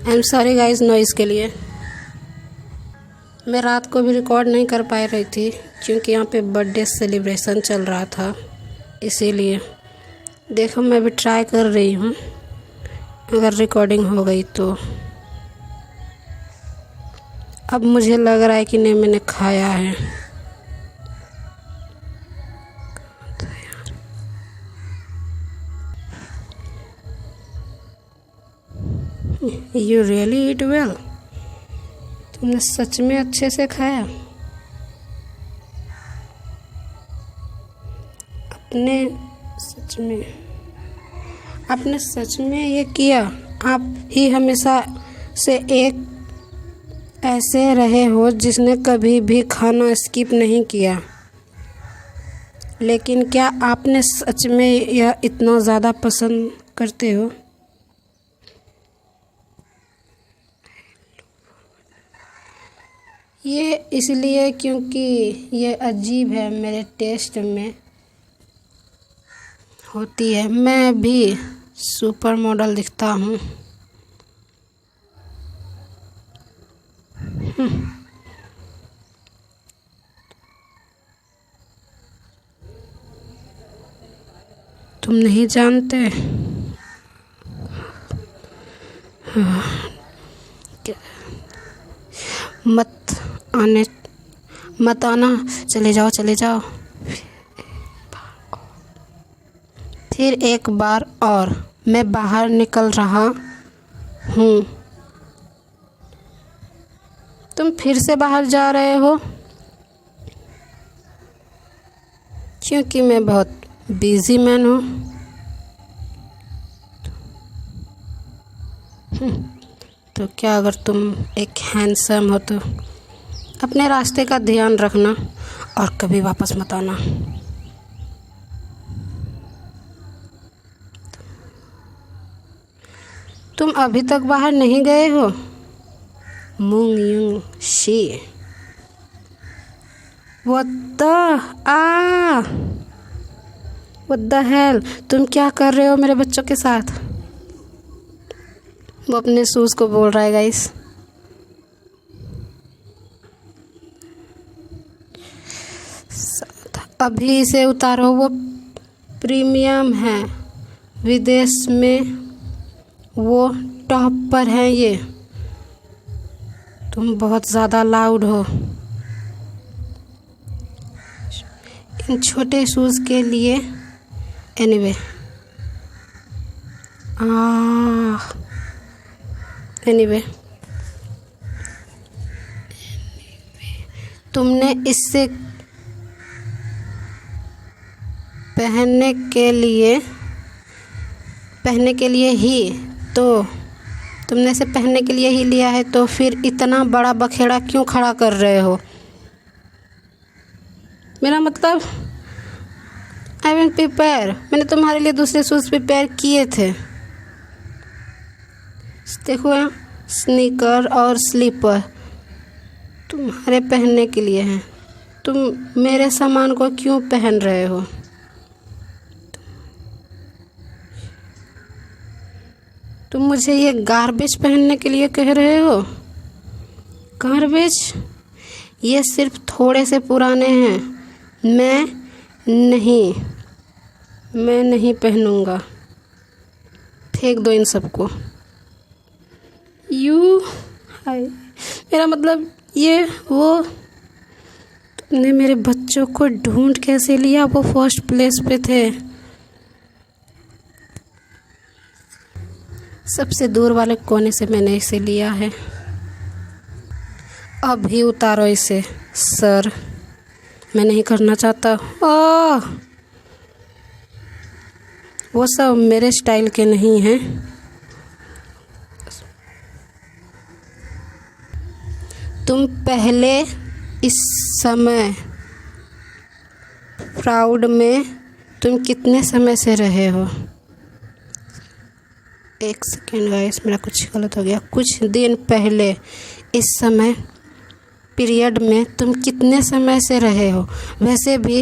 I am sorry guys noise के लिए। मैं रात को भी रिकॉर्ड नहीं कर पा रही थी क्योंकि यहाँ पे बर्थडे सेलिब्रेशन चल रहा था, इसीलिए। देखो मैं भी ट्राई कर रही हूँ, अगर रिकॉर्डिंग हो गई तो। अब मुझे लग रहा है कि नहीं मैंने खाया है। You really eat well? तुमने सच में अच्छे से खाया? आपने सच में ये किया? आप ही हमेशा से एक ऐसे रहे हो जिसने कभी भी खाना स्किप नहीं किया, लेकिन क्या आपने सच में यह इतना ज़्यादा पसंद करते हो? ये इसलिए क्योंकि ये अजीब है, मेरे टेस्ट में होती है। मैं भी सुपर मॉडल दिखता हूँ। तुम नहीं जानते? मत आना, चले जाओ। फिर एक बार और मैं बाहर निकल रहा हूँ। तुम फिर से बाहर जा रहे हो? क्योंकि मैं बहुत बिजी मैन हूँ। तो क्या अगर तुम एक हैंडसम हो तो अपने रास्ते का ध्यान रखना और कभी वापस मत आना। तुम अभी तक बाहर नहीं गए हो? मूंग यूंग शी। What the hell? तुम क्या कर रहे हो मेरे बच्चों के साथ? वो अपने शूज को बोल रहा है गाइस। अभी इसे उतारो, वो प्रीमियम है, विदेश में वो टॉप पर है। ये तुम बहुत ज़्यादा लाउड हो। इन छोटे शूज़ के लिए एनीवे तुमने इससे पहनने के लिए ही लिया है, तो फिर इतना बड़ा बखेड़ा क्यों खड़ा कर रहे हो? मेरा मतलब आई मीन प्रिपेयर, मैंने तुम्हारे लिए दूसरे शूज़ प्रिपेयर किए थे। देखो यहाँ स्नीकर और स्लीपर तुम्हारे पहनने के लिए हैं। तुम मेरे सामान को क्यों पहन रहे हो? तुम मुझे ये गार्बेज पहनने के लिए कह रहे हो? गार्बेज? ये सिर्फ थोड़े से पुराने हैं। मैं नहीं पहनूंगा। फेंक दो इन सबको। मेरा मतलब ये वो तुमने मेरे बच्चों को ढूंढ कैसे लिया? वो फर्स्ट प्लेस पे थे, सबसे दूर वाले कोने से मैंने इसे लिया है। अभी उतारो इसे सर, मैं नहीं करना चाहता। वो सब मेरे स्टाइल के नहीं हैं। तुम पहले इस समय प्राउड में तुम कितने समय से रहे हो? एक सेकेंड गाइस, मेरा कुछ गलत हो गया। कुछ दिन पहले इस समय पीरियड में तुम कितने समय से रहे हो? वैसे भी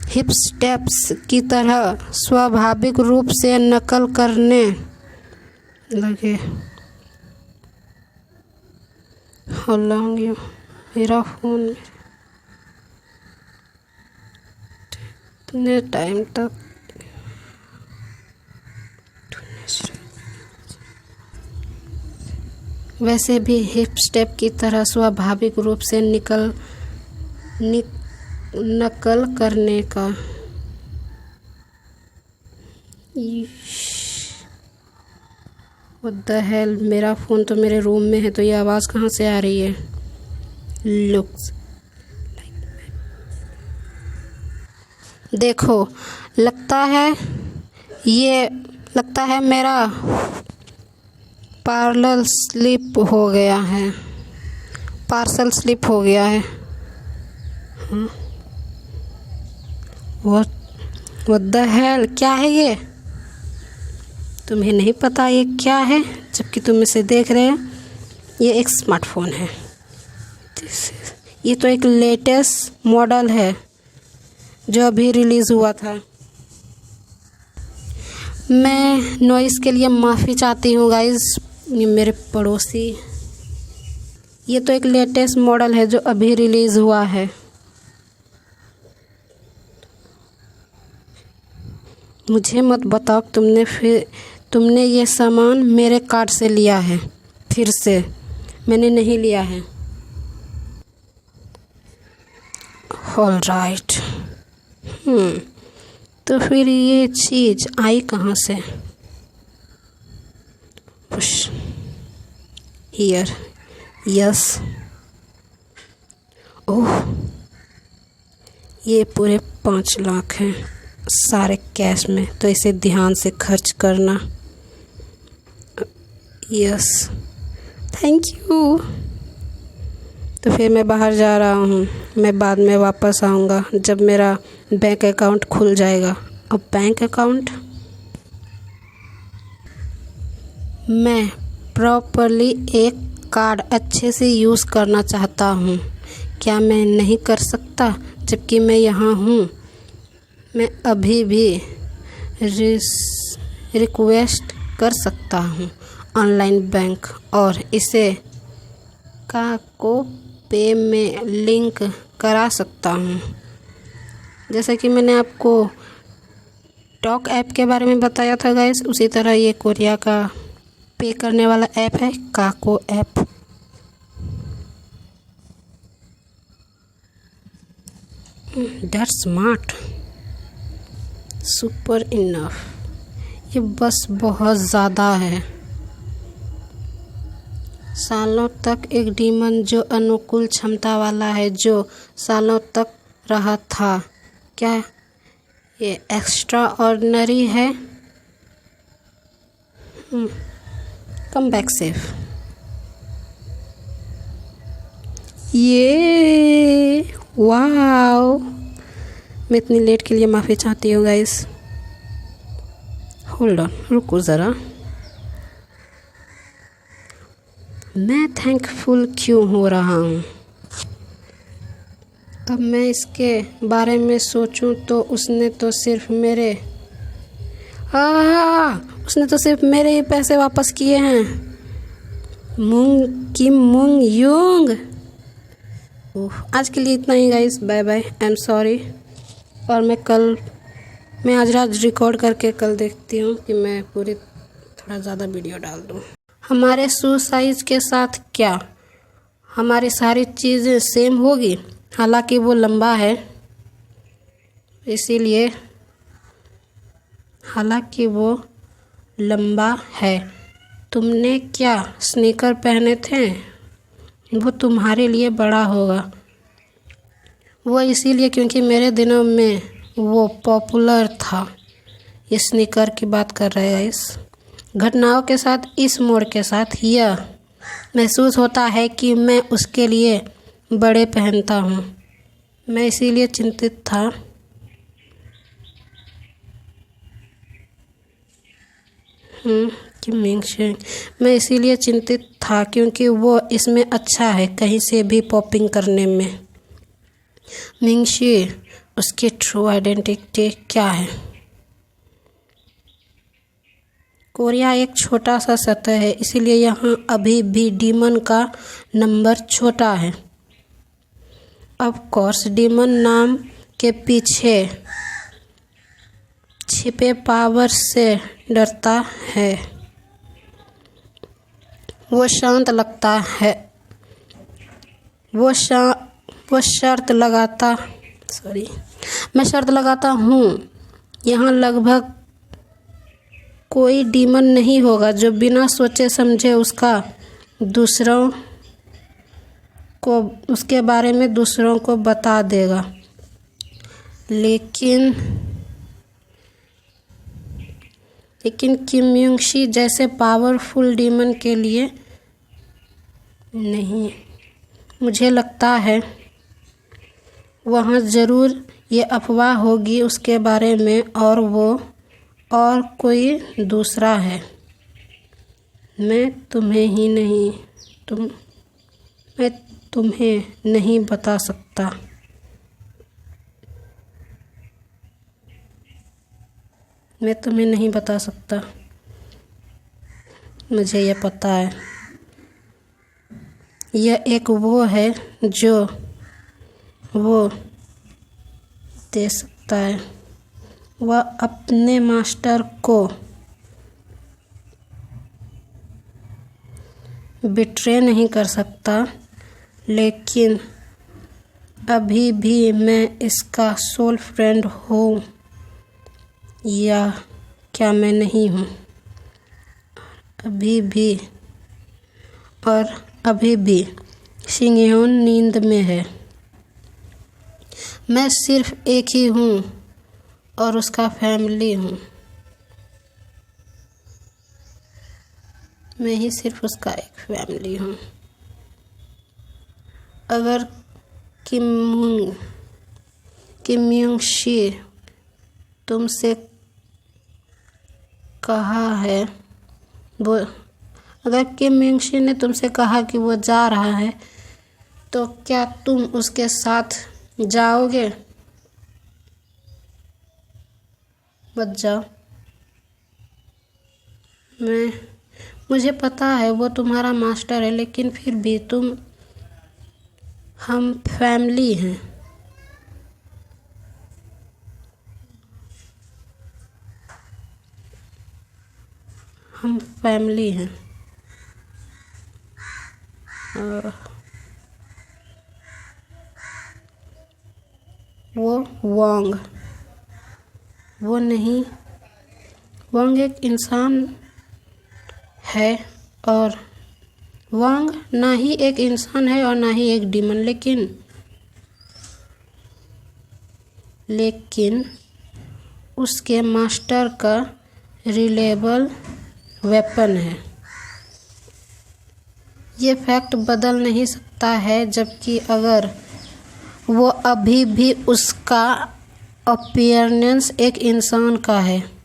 हिप स्टेप्स की तरह स्वाभाविक रूप से नकल करने लगे। हाउ लॉन्ग यू, मेरा फ़ोन इतने टाइम तक वैसे भी हिप स्टेप की तरह स्वाभाविक रूप से नकल करने का। व्हाट द हेल, मेरा फ़ोन तो मेरे रूम में है, तो ये आवाज़ कहाँ से आ रही है? लुक्स देखो, लगता है मेरा पार्सल स्लिप हो गया है। व्हाट द हेल, क्या है ये? तुम्हें नहीं पता ये क्या है, जबकि तुम इसे देख रहे हो। ये एक स्मार्टफोन है। ये तो एक लेटेस्ट मॉडल है जो अभी रिलीज़ हुआ था। मैं नॉइस के लिए माफ़ी चाहती हूँ गाइस, ये मेरे पड़ोसी। ये तो एक लेटेस्ट मॉडल है जो अभी रिलीज़ हुआ है। मुझे मत बताओ तुमने ये सामान मेरे कार्ट से लिया है। फिर से मैंने नहीं लिया है। All right. तो फिर ये चीज़ आई कहाँ से? Push here, yes. ओह, ये पूरे 5 लाख हैं, सारे कैश में, तो इसे ध्यान से खर्च करना। Yes, thank you. तो फिर मैं बाहर जा रहा हूँ। मैं बाद में वापस आऊँगा जब मेरा बैंक अकाउंट खुल जाएगा। अब बैंक अकाउंट मैं प्रॉपर्ली एक कार्ड अच्छे से यूज़ करना चाहता हूँ। क्या मैं नहीं कर सकता जबकि मैं यहाँ हूँ? मैं अभी भी रिक्वेस्ट कर सकता हूँ ऑनलाइन बैंक, और इसे को पे में लिंक करा सकता हूँ। जैसा कि मैंने आपको टॉक ऐप के बारे में बताया था गाइस, उसी तरह ये कोरिया का पे करने वाला ऐप है, Kako app. That's smart, super enough. ये बस बहुत ज़्यादा है। सालों तक एक डीमन जो अनुकूल क्षमता वाला है, जो सालों तक रहा था। क्या ये एक्स्ट्रा ऑर्डिनरी है? Come back safe. ये वाओ, मैं इतनी लेट के लिए माफ़ी चाहती हूँ गाइस। होल्ड ऑन, रुको ज़रा। मैं थैंकफुल क्यों हो रहा हूँ? अब मैं इसके बारे में सोचूं तो उसने तो सिर्फ मेरे ही पैसे वापस किए हैं। मूंग यूंग। आज के लिए इतना ही guys, bye bye, I am sorry. और मैं आज रात रिकॉर्ड करके कल देखती हूँ कि मैं पूरी थोड़ा ज़्यादा वीडियो डाल दूँ। हमारे शू साइज़ के साथ क्या हमारी सारी चीज़ें सेम होगी? हालांकि वो लंबा है, इसीलिए तुमने क्या स्नीकर पहने थे? वो तुम्हारे लिए बड़ा होगा। वो इसीलिए क्योंकि मेरे दिनों में वो पॉपुलर था। ये स्नीकर की बात कर रहे हैं। इस घटनाओं के साथ, इस मोड़ के साथ यह महसूस होता है कि मैं उसके लिए बड़े पहनता हूँ। मैं इसीलिए चिंतित था। मैं इसीलिए चिंतित था क्योंकि वो इसमें अच्छा है, कहीं से भी पॉपिंग करने में। मिंगशी, उसकी ट्रू आइडेंटिटी क्या है? कोरिया एक छोटा सा सतह है, इसलिए यहाँ अभी भी डीमन का नंबर छोटा है। ऑफ कोर्स डीमन नाम के पीछे छिपे पावर से डरता है। वो शांत लगता है। मैं शर्त लगाता हूँ यहाँ लगभग कोई डीमन नहीं होगा जो बिना सोचे समझे उसके बारे में दूसरों को बता देगा। लेकिन किम युंग शी जैसे पावरफुल डीमन के लिए नहीं। मुझे लगता है वहाँ ज़रूर ये अफवाह होगी उसके बारे में और कोई दूसरा है। मैं तुम्हें नहीं बता सकता। मुझे यह पता है। यह एक वो है जो वो दे सकता है। वह अपने मास्टर को बिट्रे नहीं कर सकता, लेकिन अभी भी मैं इसका सोल फ्रेंड हूँ या क्या मैं नहीं हूँ? अभी भी शिंगह्योन नींद में है। मैं सिर्फ एक ही हूँ और उसका फैमिली हूँ। मैं ही सिर्फ उसका एक फैमिली हूँ। अगर किम युंग शी तुमसे कहा है अगर किम युंग शी ने तुमसे कहा कि वो जा रहा है, तो क्या तुम उसके साथ जाओगे? मत जाओ। मुझे पता है वो तुम्हारा मास्टर है, लेकिन फिर भी हम फैमिली हैं। और वांग एक इंसान है और वांग ना ही एक इंसान है और ना ही एक डीमन, लेकिन उसके मास्टर का रिलेबल वेपन है। ये फैक्ट बदल नहीं सकता है, जबकि अगर वो अभी भी उसका अपीयरेंस एक इंसान का है,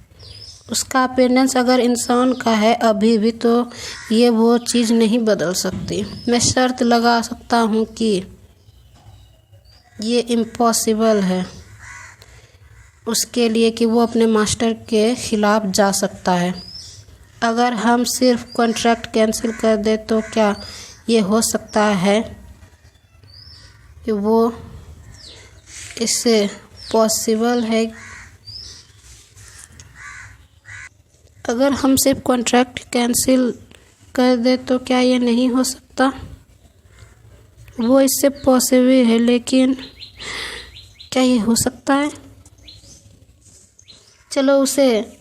उसका अपीयरेंस अगर इंसान का है अभी भी, तो ये वो चीज़ नहीं बदल सकती। मैं शर्त लगा सकता हूँ कि ये इम्पॉसिबल है उसके लिए कि वो अपने मास्टर के ख़िलाफ़ जा सकता है। अगर हम सिर्फ कॉन्ट्रैक्ट कैंसिल कर दे तो क्या ये हो सकता है कि वो इससे पॉसिबल है? अगर हम सिर्फ कॉन्ट्रैक्ट कैंसिल कर दे तो क्या ये नहीं हो सकता? वो इससे पॉसिबल है, लेकिन क्या ये हो सकता है? चलो उसे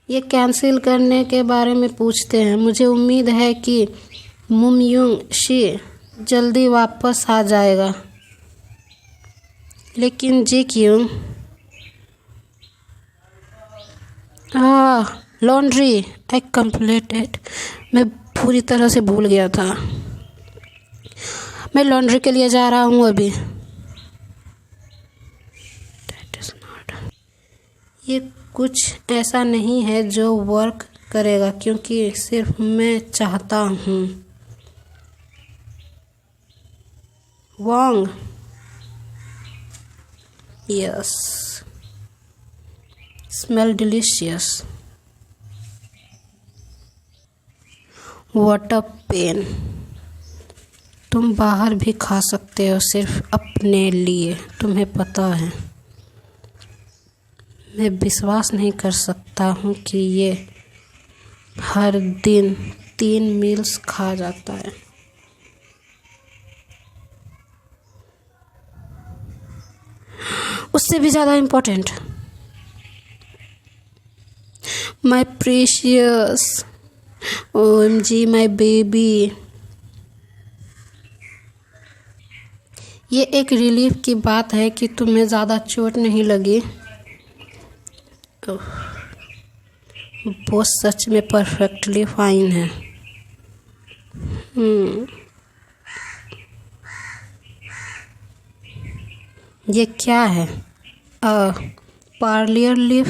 ये कैंसिल करने के बारे में पूछते हैं। मुझे उम्मीद है कि मुम युंग शी जल्दी वापस आ जाएगा, लेकिन जी क्यों? Laundry I completed. मैं पूरी तरह से भूल गया था। मैं लॉन्ड्री के लिए जा रहा हूँ अभी। ये कुछ ऐसा नहीं है जो वर्क करेगा, क्योंकि सिर्फ मैं चाहता हूँ। वांग, yes, smell delicious. What a pain. तुम बाहर भी खा सकते हो सिर्फ अपने लिए, तुम्हें पता है। मैं विश्वास नहीं कर सकता हूँ कि ये हर दिन 3 मील्स खा जाता है। उससे भी ज़्यादा important, my precious, OMG my baby. ये एक रिलीफ की बात है कि तुम्हें ज़्यादा चोट नहीं लगी। वो सच में परफेक्टली फाइन है। ये क्या है? पार्लियर लीफ।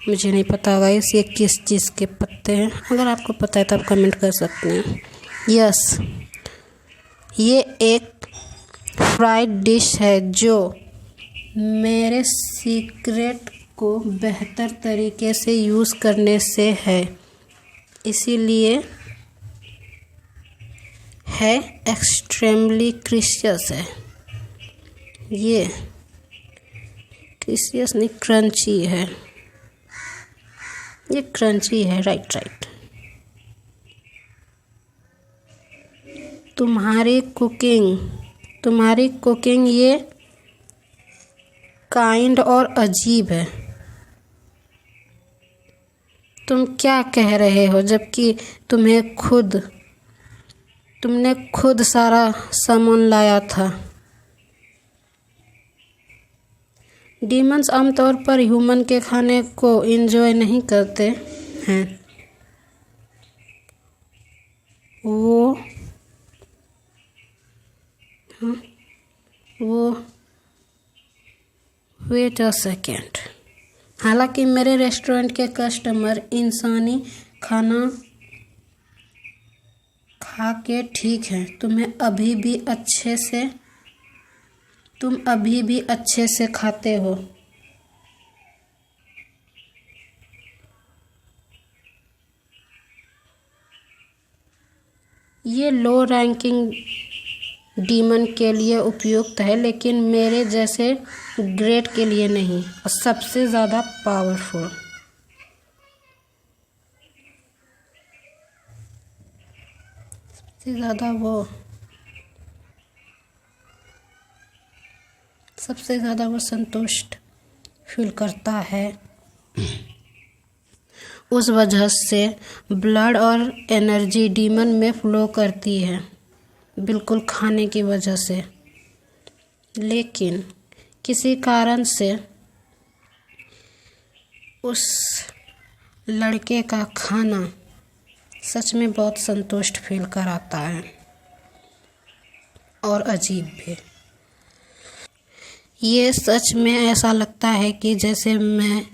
मुझे नहीं पता गाइस ये किस चीज़ के पत्ते हैं। अगर आपको पता है तो आप कमेंट कर सकते हैं। यस, ये एक फ्राइड डिश है जो मेरे सीक्रेट को बेहतर तरीके से यूज़ करने से है, इसीलिए है एक्सट्रीमली क्रिशियस है। ये क्रिशियस नहीं, क्रंची है। ये क्रंची है, राइट। तुम्हारी कुकिंग ये काइंड और अजीब है। तुम क्या कह रहे हो जबकि तुमने खुद सारा सामान लाया था। डीमंस आमतौर पर ह्यूमन के खाने को एंजॉय नहीं करते हैं। वो वेट अ सेकेंड। हालांकि मेरे रेस्टोरेंट के कस्टमर इंसानी खाना खा के ठीक है। तुम अभी भी अच्छे से खाते हो। ये लो रैंकिंग डीमन के लिए उपयुक्त है, लेकिन मेरे जैसे ग्रेट के लिए नहीं। और सबसे ज़्यादा पावरफुल, सबसे ज़्यादा वो संतुष्ट फील करता है। उस वजह से ब्लड और एनर्जी डीमन में फ्लो करती है, बिल्कुल खाने की वजह से। लेकिन किसी कारण से उस लड़के का खाना सच में बहुत संतुष्ट फील कराता है और अजीब भी। ये सच में ऐसा लगता है कि जैसे मैं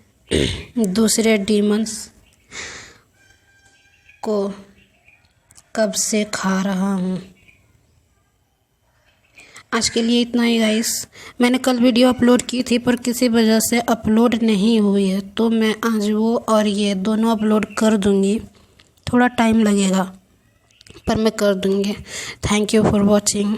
दूसरे डीमंस को कब से खा रहा हूँ। आज के लिए इतना ही गाइस। मैंने कल वीडियो अपलोड की थी पर किसी वजह से अपलोड नहीं हुई है, तो मैं आज वो और ये दोनों अपलोड कर दूँगी। थोड़ा टाइम लगेगा पर मैं कर दूँगी। Thank you for watching.